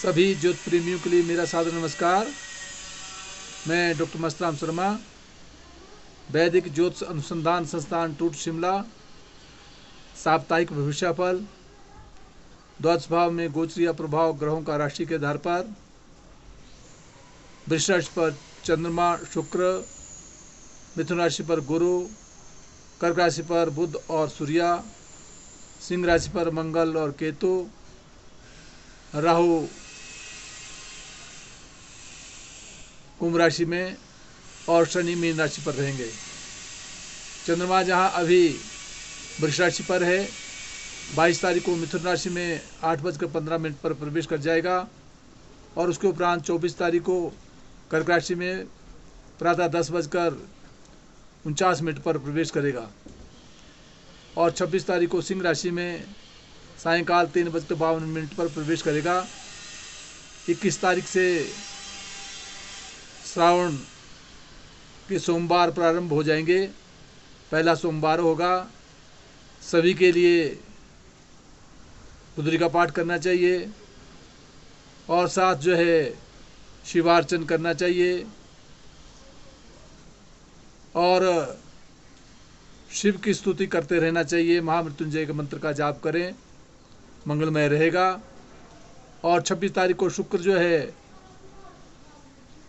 सभी ज्योत प्रेमियों के लिए मेरा सादर नमस्कार। मैं डॉक्टर मस्तराम शर्मा, वैदिक ज्योतिष अनुसंधान संस्थान टूट शिमला। साप्ताहिक भविष्यफल द्वादश भाव में गोचरीय प्रभाव ग्रहों का राशि के आधार पर। वृष राशि पर चंद्रमा शुक्र, मिथुन राशि पर गुरु, कर्क राशि पर बुध और सूर्य, सिंह राशि पर मंगल और केतु, राहु कुंभ राशि में और शनि मीन राशि पर रहेंगे। चंद्रमा जहां अभी वृष राशि पर है, 22 तारीख को मिथुन राशि में 8:15 पर प्रवेश कर जाएगा और उसके उपरांत 24 तारीख को कर्क राशि में प्रातः 10:49 पर प्रवेश करेगा और 26 तारीख को सिंह राशि में सायंकाल 3:52 पर प्रवेश करेगा। 21 तारीख से श्रावण के सोमवार प्रारंभ हो जाएंगे। पहला सोमवार होगा। सभी के लिए रुद्री का पाठ करना चाहिए और साथ जो है शिवार्चन करना चाहिए और शिव की स्तुति करते रहना चाहिए। महामृत्युंजय के मंत्र का जाप करें, मंगलमय रहेगा। और 26 तारीख को शुक्र जो है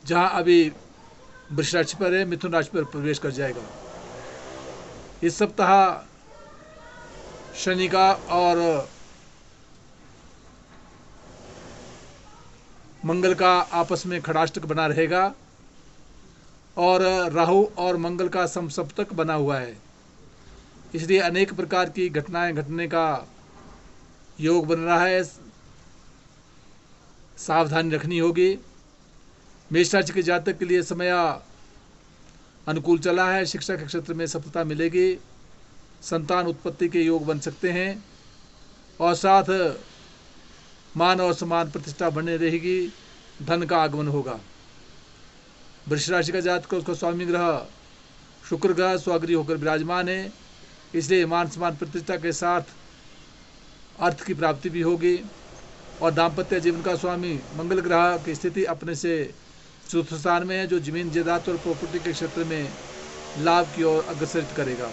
जहां अभी वृष राशि पर है, मिथुन राशि पर प्रवेश कर जाएगा। इस सप्ताह शनि का और मंगल का आपस में खड़ाष्टक बना रहेगा और राहु और मंगल का समसप्तक बना हुआ है, इसलिए अनेक प्रकार की घटनाएं घटने का योग बन रहा है। सावधानी रखनी होगी। मेष राशि के जातक के लिए समय अनुकूल चला है। शिक्षा के क्षेत्र में सफलता मिलेगी। संतान उत्पत्ति के योग बन सकते हैं और साथ मान और सम्मान प्रतिष्ठा बने रहेगी। धन का आगमन होगा। वृष राशि का जातक, उसका स्वामी ग्रह शुक्र ग्रह स्वागृह होकर विराजमान है, इसलिए मान सम्मान प्रतिष्ठा के साथ अर्थ की प्राप्ति भी होगी। और दाम्पत्य जीवन का स्वामी मंगल ग्रह की स्थिति अपने से चतुर्थ स्थान में है, जो जमीन जायदाद और प्रॉपर्टी के क्षेत्र में लाभ की ओर अग्रसर करेगा।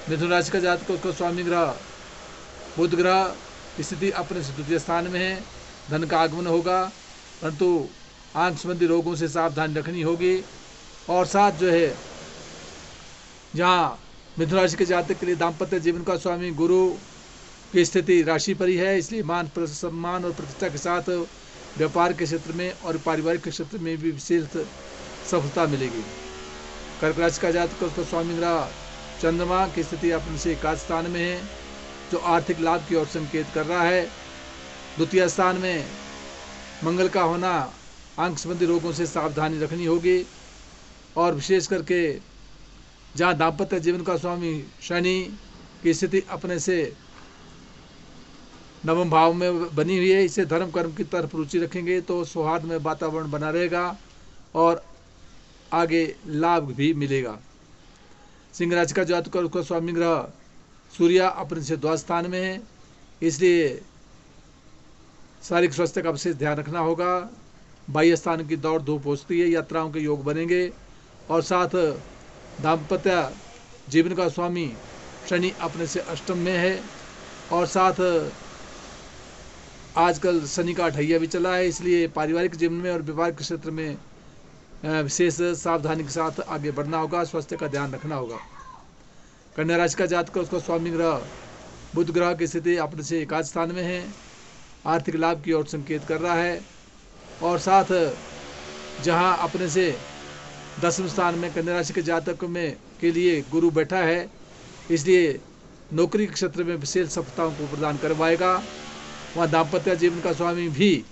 मिथुन राशि का जातक, उसका स्वामी ग्रह बुध ग्रह की स्थिति अपने से द्वितीय स्थान में है। धन का आगमन होगा, परंतु आंख संबंधी रोगों से सावधानी रखनी होगी। और साथ जो है जहाँ मिथुन राशि के जातक के लिए दाम्पत्य जीवन का स्वामी गुरु की स्थिति राशि पर ही है, इसलिए मान सम्मान और प्रतिष्ठा के साथ व्यापार के क्षेत्र में और पारिवारिक के क्षेत्र में भी विशेष सफलता मिलेगी। कर्क राशि का जातक, उसका स्वामी ग्रह चंद्रमा की स्थिति अपने से एकादश स्थान में है, जो आर्थिक लाभ की ओर संकेत कर रहा है। द्वितीय स्थान में मंगल का होना आंख संबंधी रोगों से सावधानी रखनी होगी। और विशेष करके जहाँ दाम्पत्य जीवन का स्वामी शनि की स्थिति अपने से नवम भाव में बनी हुई है, इसे धर्म कर्म की तरफ रुचि रखेंगे तो सौहार्द में वातावरण बना रहेगा और आगे लाभ भी मिलेगा। सिंह राशि का जातक, उसका स्वामी ग्रह सूर्य अपने से द्वादश स्थान में है, इसलिए शारीरिक स्वास्थ्य का विशेष ध्यान रखना होगा। बाह्य स्थान की दौड़ धूप होती है, यात्राओं के योग बनेंगे। और साथ दाम्पत्य जीवन का स्वामी शनि अपने से अष्टम में है और साथ आजकल शनि का अठैया भी चला है, इसलिए पारिवारिक जीवन में और व्यापारिक क्षेत्र में विशेष सावधानी के साथ आगे बढ़ना होगा। स्वास्थ्य का ध्यान रखना होगा। कन्या राशि का जातक, उसका स्वामी ग्रह बुध ग्रह की स्थिति अपने से एकादश स्थान में है, आर्थिक लाभ की ओर संकेत कर रहा है। और साथ जहां अपने से 10वें स्थान में कन्या राशि के जातक में के लिए गुरु बैठा है, इसलिए नौकरी के क्षेत्र में विशेष सफलताओं को प्रदान करवाएगा। वहाँ दाम्पत्य जीवन का स्वामी भी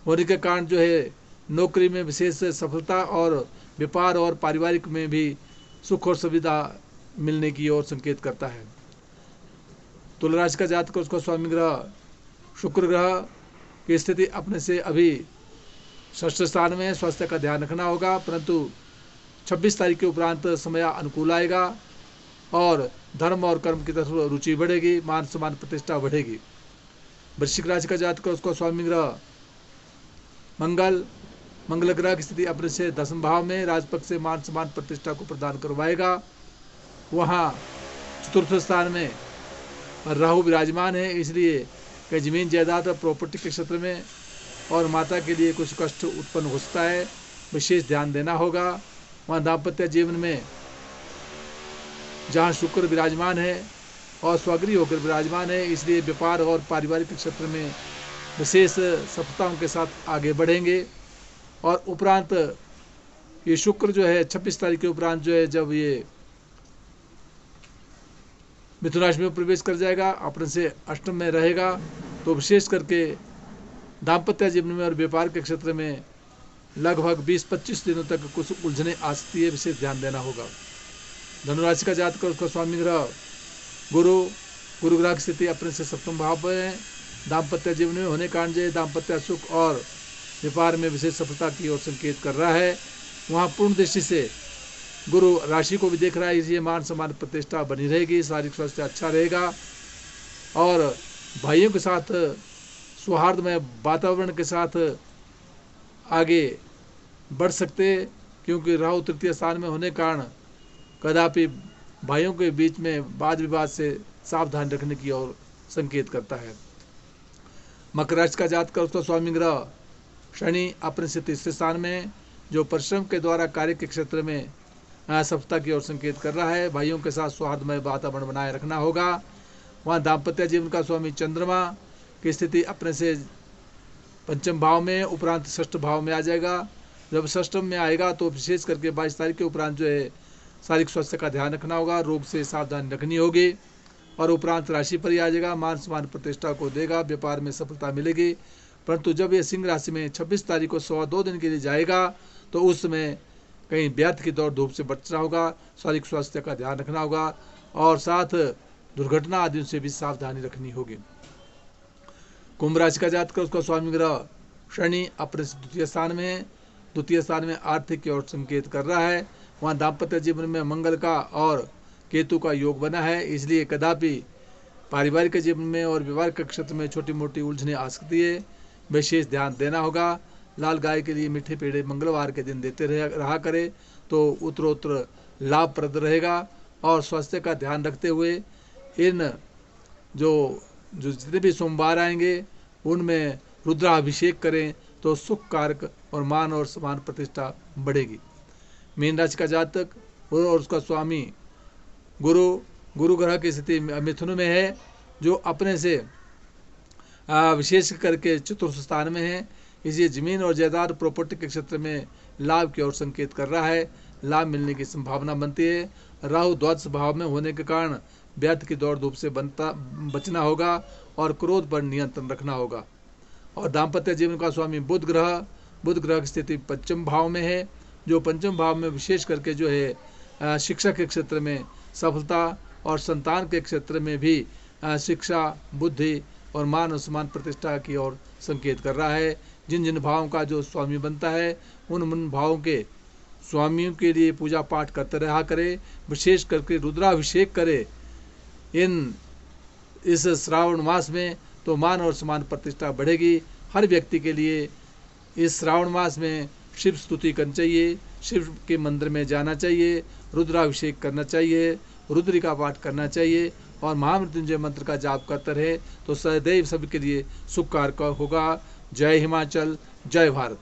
होने के कारण जो है नौकरी में विशेष सफलता और व्यापार और पारिवारिक में भी सुख और सुविधा मिलने की ओर संकेत करता है। तुला राशि का जातक, उसका स्वामी ग्रह शुक्र ग्रह की स्थिति अपने से अभी षष्ठ स्थान में है। स्वास्थ्य का ध्यान रखना होगा, परंतु 26 तारीख के उपरांत समय अनुकूल आएगा और धर्म और कर्म की तरफ रुचि बढ़ेगी, मान सम्मान प्रतिष्ठा बढ़ेगी। वृश्चिक राशि का जातक, उसका स्वामी ग्रह मंगल ग्रह की स्थिति अपने से 10वें भाव में राजपक्ष से मान सम्मान प्रतिष्ठा को प्रदान करवाएगा। वहाँ चतुर्थ स्थान में राहु विराजमान है, इसलिए कहीं जमीन जायदाद और प्रॉपर्टी के क्षेत्र में और माता के लिए कुछ कष्ट उत्पन्न हो सकता है, विशेष ध्यान देना होगा। वहाँ दाम्पत्य जीवन में जहाँ शुक्र विराजमान है और स्वगृही होकर विराजमान है, इसलिए व्यापार और पारिवारिक क्षेत्र में विशेष सफलताओं के साथ आगे बढ़ेंगे। और उपरांत ये शुक्र जो है 26 तारीख के उपरांत जो है, जब ये मिथुन राशि में प्रवेश कर जाएगा, अपने से अष्टम में रहेगा, तो विशेष करके दाम्पत्य जीवन में और व्यापार के क्षेत्र में लगभग 20-25 दिनों तक कुछ उलझने आ सकती है, विशेष ध्यान देना होगा। धनुराशि का जातक, उसका स्वामी ग्रह गुरु ग्रह की स्थिति अपने से 7वें भाव पर है। दाम्पत्य जीवन में होने कारण जो दाम्पत्य सुख और व्यापार में विशेष सफलता की ओर संकेत कर रहा है। वहाँ पूर्ण दृष्टि से गुरु राशि को भी देख रहा है, इसलिए मान सम्मान प्रतिष्ठा बनी रहेगी, शारीरिक स्वास्थ्य अच्छा रहेगा और भाइयों के साथ सौहार्दमय वातावरण के साथ आगे बढ़ सकते, क्योंकि राहु तृतीय स्थान में होने कारण कदापि भाइयों के बीच में वाद विवाद से सावधान रखने की ओर संकेत करता है। मकर राशि का जातक, उसका स्वामी ग्रह शनि अपने से 3रे स्थान में, जो परिश्रम के द्वारा कार्य के क्षेत्र में सफलता की ओर संकेत कर रहा है। भाइयों के साथ सौहार्दमय वातावरण बनाए रखना होगा। वहाँ दाम्पत्य जीवन का स्वामी चंद्रमा की स्थिति अपने से 5वें भाव में उपरांत 6ठ भाव में आ जाएगा। जब 6ठ में आएगा तो विशेष करके 22 तारीख के उपरांत जो है शारीरिक स्वास्थ्य का ध्यान रखना होगा, रोग से सावधानी रखनी होगी। और उपरांत राशि पर ही आ जाएगा, मान सम्मान प्रतिष्ठा को देगा, व्यापार में सफलता मिलेगी। परंतु जब ये सिंह राशि में 26 तारीख को 2 दिन के लिए जाएगा, तो उस समय कहीं व्यर्थ की दौड़ धूप से बचना होगा, शारीरिक स्वास्थ्य का ध्यान रखना होगा और साथ दुर्घटना आदि से भी सावधानी रखनी होगी। कुंभ राशि का जातक, उसका स्वामी ग्रह शनि अपने 2 स्थान में है। 2 स्थान में आर्थिक की ओर संकेत कर रहा है। वहाँ दाम्पत्य जीवन में मंगल का और केतु का योग बना है, इसलिए कदापि पारिवारिक जीवन में और विवाह के क्षेत्र में छोटी मोटी उलझने आ सकती है, विशेष ध्यान देना होगा। लाल गाय के लिए मीठे पेड़े मंगलवार के दिन देते रहा करे तो उत्तरोत्तर लाभप्रद रहेगा। और स्वास्थ्य का ध्यान रखते हुए इन जो जितने भी सोमवार आएंगे उनमें रुद्राभिषेक करें तो सुख कारक और मान और समान प्रतिष्ठा बढ़ेगी। मीन राशि का जातक और उसका स्वामी गुरु ग्रह की स्थिति मिथुन में है, जो अपने से विशेष करके 4th स्थान में है, इसलिए जमीन और जायदाद प्रॉपर्टी के क्षेत्र में लाभ की ओर संकेत कर रहा है, लाभ मिलने की संभावना बनती है। राहु द्वादश भाव में होने के कारण व्यर्थ की दौड़ धूप से बचना होगा और क्रोध पर नियंत्रण रखना होगा। और दाम्पत्य जीवन का स्वामी बुध ग्रह की स्थिति 5वें भाव में है, जो 5वें भाव में विशेष करके जो है शिक्षा के क्षेत्र में सफलता और संतान के क्षेत्र में भी शिक्षा, बुद्धि और मान और सम्मान प्रतिष्ठा की ओर संकेत कर रहा है। जिन जिन भावों का जो स्वामी बनता है उन भावों के स्वामियों के लिए पूजा पाठ करते रहा करे, विशेष करके रुद्राभिषेक करे इस श्रावण मास में, तो मान और सम्मान प्रतिष्ठा बढ़ेगी। हर व्यक्ति के लिए इस श्रावण मास में शिव स्तुति करनी चाहिए, शिव के मंदिर में जाना चाहिए, रुद्राभिषेक करना चाहिए, रुद्री का पाठ करना चाहिए और महामृत्युंजय मंत्र का जाप करते रहे तो सदैव सभी के लिए सुख कारक होगा। जय हिमाचल, जय भारत।